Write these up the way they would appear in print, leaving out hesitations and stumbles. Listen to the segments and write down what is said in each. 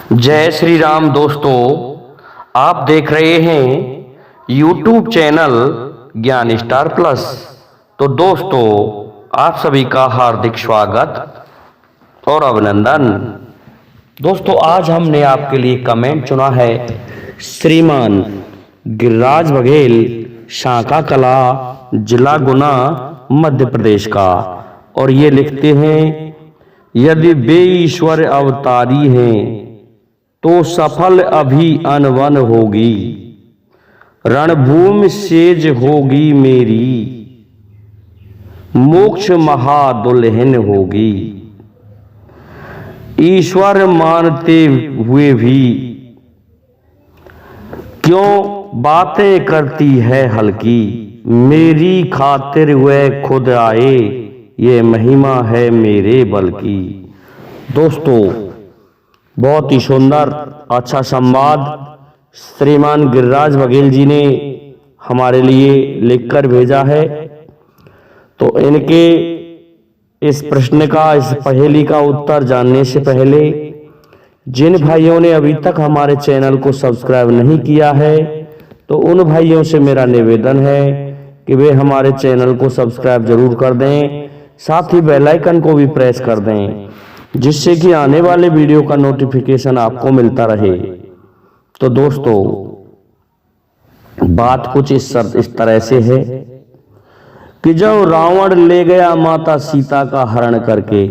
जय श्री राम दोस्तों, आप देख रहे हैं YouTube चैनल ज्ञान स्टार प्लस। तो दोस्तों, आप सभी का हार्दिक स्वागत और अभिनंदन। दोस्तों, आज हमने आपके लिए कमेंट चुना है श्रीमान गिरिराज बघेल, शाखा कला, जिला गुना, मध्य प्रदेश का। और ये लिखते हैं, यदि वे ईश्वर अवतारी हैं तो सफल अभी अनवन होगी, रणभूमि सेज होगी मेरी, मोक्ष महादुल्हन होगी। ईश्वर मानते हुए भी क्यों बातें करती है हल्की, मेरी खातिर वह खुद आए, ये महिमा है मेरे बल की। दोस्तों, बहुत ही सुंदर अच्छा संवाद श्रीमान गिरिराज बघेल जी ने हमारे लिए लिखकर भेजा है। तो इनके इस प्रश्न का, इस पहेली का उत्तर जानने से पहले जिन भाइयों ने अभी तक हमारे चैनल को सब्सक्राइब नहीं किया है, तो उन भाइयों से मेरा निवेदन है कि वे हमारे चैनल को सब्सक्राइब जरूर कर दें, साथ ही बेल आइकन को भी प्रेस कर दें, जिससे कि आने वाले वीडियो का नोटिफिकेशन आपको मिलता रहे। तो दोस्तों, बात कुछ इस तरह से है कि जब रावण ले गया माता सीता का हरण करके,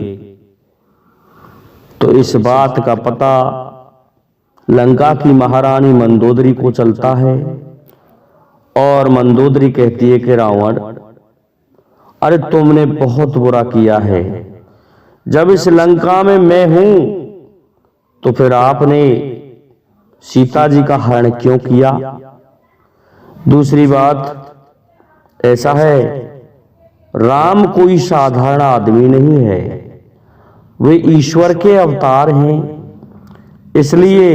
तो इस बात का पता लंका की महारानी मंदोदरी को चलता है। और मंदोदरी कहती है कि रावण, अरे तुमने बहुत बुरा किया है, जब इस लंका में मैं हूं तो फिर आपने सीता जी का हरण क्यों किया। दूसरी बात, ऐसा है, राम कोई साधारण आदमी नहीं है, वे ईश्वर के अवतार हैं। इसलिए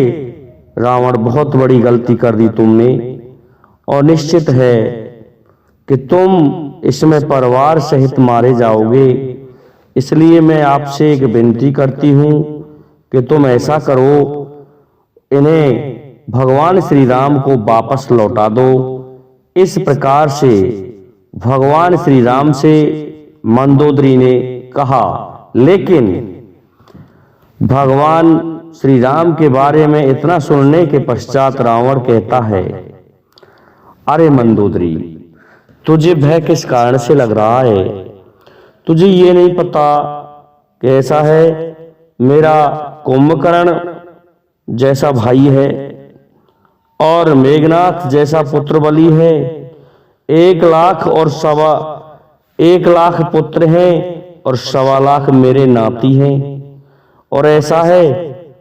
रावण, बहुत बड़ी गलती कर दी तुमने, और निश्चित है कि तुम इसमें परिवार सहित मारे जाओगे। इसलिए मैं आपसे एक विनती करती हूं कि तुम ऐसा करो, इन्हें भगवान श्री राम को वापस लौटा दो। इस प्रकार से भगवान श्री राम से मंदोदरी ने कहा। लेकिन भगवान श्री राम के बारे में इतना सुनने के पश्चात रावण कहता है, अरे मंदोदरी, तुझे भय किस कारण से लग रहा है? तुझे ये नहीं पता कि ऐसा है, मेरा कुंभकर्ण जैसा भाई है और मेघनाथ जैसा पुत्र बलि है। 1,00,000 और 1,00,000 पुत्र हैं और 1,25,000 मेरे नाती हैं। और ऐसा है,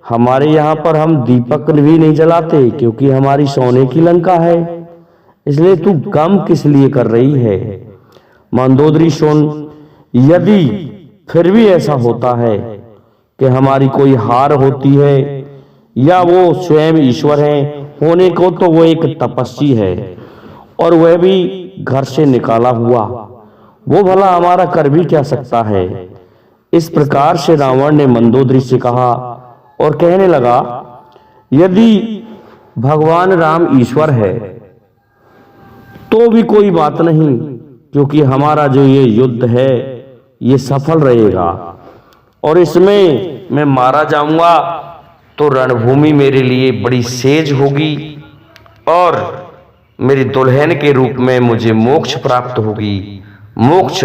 हमारे यहाँ पर हम दीपक भी नहीं जलाते, क्योंकि हमारी सोने की लंका है। इसलिए तू गम किस लिए कर रही है? मंदोदरी सुन, यदि फिर भी ऐसा होता है कि हमारी कोई हार होती है या वो स्वयं ईश्वर हैं, होने को तो वो एक तपस्वी है, और वह भी घर से निकाला हुआ, वो भला हमारा कर भी क्या सकता है। इस प्रकार से रावण ने मंदोदरी से कहा और कहने लगा, यदि भगवान राम ईश्वर है तो भी कोई बात नहीं, क्योंकि हमारा जो ये युद्ध है ये सफल रहेगा, और इसमें मैं मारा जाऊंगा तो रणभूमि मेरे लिए बड़ी सेज होगी, और मेरी दुल्हन के रूप में मुझे मोक्ष प्राप्त होगी। मोक्ष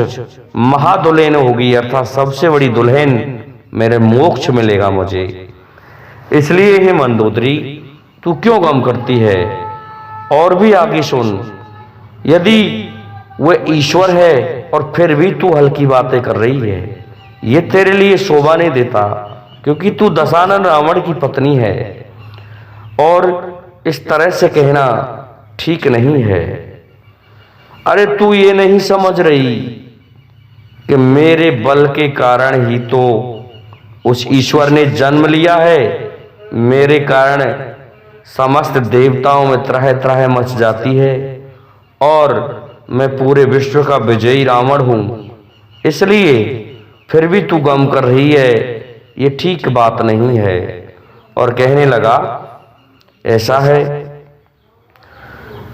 महादुल्हन होगी, अर्थात सबसे बड़ी दुल्हन, मेरे मोक्ष मिलेगा मुझे। इसलिए हे मंदोदरी, तू क्यों गम करती है? और भी आगे सुन, यदि वह ईश्वर है और फिर भी तू हल्की बातें कर रही है, ये तेरे लिए शोभा नहीं देता, क्योंकि तू दशानन रावण की पत्नी है, और इस तरह से कहना ठीक नहीं है। अरे तू ये नहीं समझ रही कि मेरे बल के कारण ही तो उस ईश्वर ने जन्म लिया है। मेरे कारण समस्त देवताओं में त्रह त्रह मच जाती है, और मैं पूरे विश्व का विजयी रावण हूं। इसलिए फिर भी तू गम कर रही है, ये ठीक बात नहीं है। और कहने लगा, ऐसा है,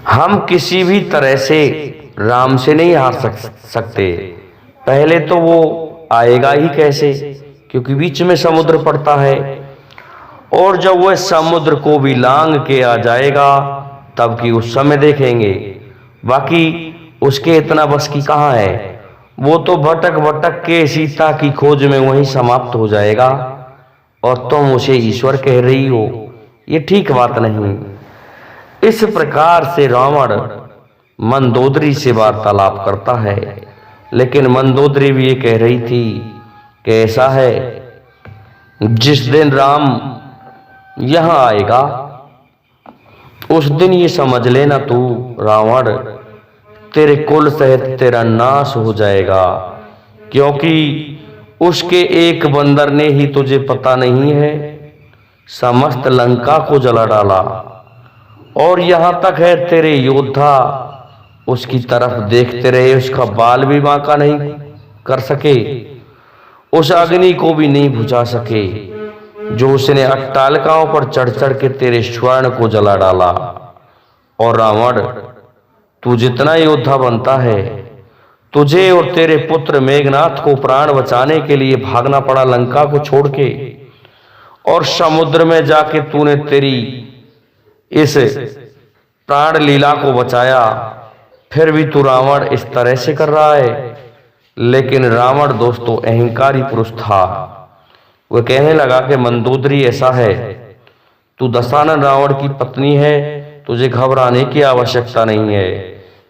हम किसी भी तरह से राम से नहीं हार सकते। पहले तो वो आएगा ही कैसे, क्योंकि बीच में समुद्र पड़ता है, और जब वह समुद्र को भी लांग के आ जाएगा तब की उस समय देखेंगे। बाकी उसके इतना बस की कहाँ है, वो तो भटक भटक के सीता की खोज में वहीं समाप्त हो जाएगा, और तुम उसे ईश्वर कह रही हो, ये ठीक बात नहीं। इस प्रकार से रावण मंदोदरी से वार्तालाप करता है, लेकिन मंदोदरी भी ये कह रही थी कि ऐसा है, जिस दिन राम यहां आएगा उस दिन ये समझ लेना तू रावण, तेरे कुल सहित तेरा नाश हो जाएगा, क्योंकि उसके एक बंदर ने ही तुझे पता नहीं है समस्त लंका को जला डाला, और यहां तक है तेरे योद्धा उसकी तरफ देखते रहे, उसका बाल भी बांका नहीं कर सके, उस अग्नि को भी नहीं बुझा सके जो उसने अट्टालिकाओं पर चढ़ चढ़ के तेरे स्वर्ण को जला डाला। और रावण, तू जितना योद्धा बनता है, तुझे और तेरे पुत्र मेघनाथ को प्राण बचाने के लिए भागना पड़ा लंका को छोड़ के, और समुद्र में जाके तूने तेरी इस प्राण लीला को बचाया, फिर भी तू रावण इस तरह से कर रहा है। लेकिन रावण दोस्तों अहंकारी पुरुष था। वह कहने लगा कि मंदोदरी, ऐसा है, तू दशानन रावण की पत्नी है, तुझे घबराने की आवश्यकता नहीं है।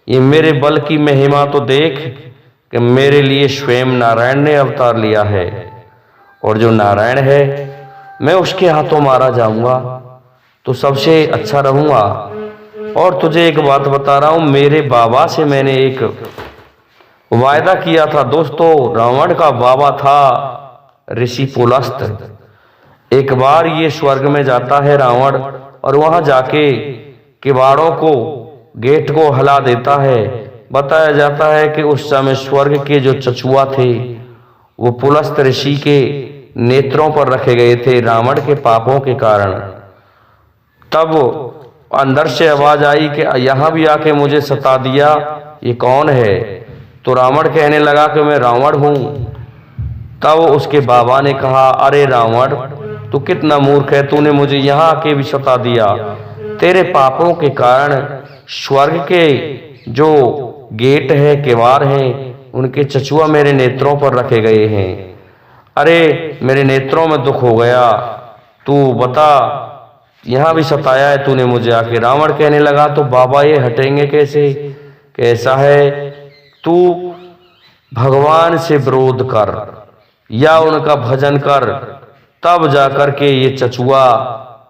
ये मेरे बल की महिमा तो देख कि मेरे लिए स्वयं नारायण ने अवतार लिया है, और जो नारायण है मैं उसके हाथों मारा जाऊंगा तो सबसे अच्छा रहूंगा। और तुझे एक बात बता रहा हूं, मेरे बाबा से मैंने एक वायदा किया था। दोस्तों, रावण का बाबा था ऋषि पुलस्त। एक बार ये स्वर्ग में जाता है रावण, और वहां जाके किवाड़ों को, गेट को हिला देता है। बताया जाता है कि उस समय स्वर्ग के जो चचुआ थे वो पुलस्त ऋषि के नेत्रों पर रखे गए थे रावण के पापों के कारण। तब अंदर से आवाज आई कि यहां भी आके मुझे सता दिया, ये कौन है? तो रावण कहने लगा कि मैं रावण हूं। तब उसके बाबा ने कहा, अरे रावण, तू कितना मूर्ख है, तूने मुझे यहां आके भी सता दिया। तेरे पापों के कारण स्वर्ग के जो गेट है, किवाड़ हैं, उनके चचुआ मेरे नेत्रों पर रखे गए हैं। अरे मेरे नेत्रों में दुख हो गया, तू बता, यहां भी सताया है तूने मुझे आके। रावण कहने लगा, तो बाबा ये हटेंगे कैसे? कैसा है, तू भगवान से विरोध कर या उनका भजन कर, तब जाकर के ये चचुआ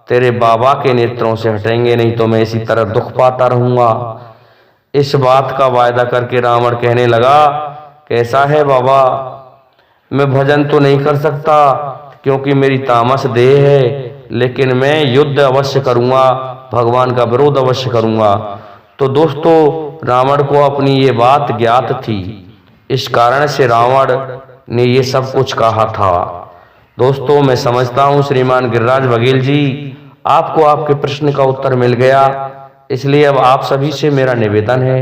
तेरे बाबा के नेत्रों से हटेंगे, नहीं तो मैं इसी तरह दुख पाता रहूंगा। इस बात का वायदा करके रावण कहने लगा, कैसा है बाबा, मैं भजन तो नहीं कर सकता क्योंकि मेरी तामस देह है, लेकिन मैं युद्ध अवश्य करूंगा, भगवान का विरोध अवश्य करूंगा। तो दोस्तों, रावण को अपनी ये बात ज्ञात थी, इस कारण से रावण ने ये सब कुछ कहा था। दोस्तों, मैं समझता हूं श्रीमान गिरिराज बघेल जी, आपको आपके प्रश्न का उत्तर मिल गया। इसलिए अब आप सभी से मेरा निवेदन है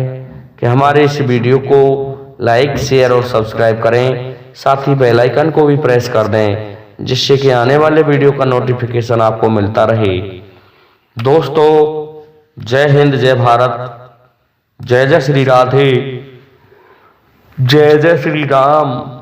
कि हमारे इस वीडियो को लाइक, शेयर और सब्सक्राइब करें, साथ ही बेल आइकन को भी प्रेस कर दें, जिससे कि आने वाले वीडियो का नोटिफिकेशन आपको मिलता रहे। दोस्तों, जय हिंद, जय भारत, जय जय श्री राधे, जय जय श्री राम।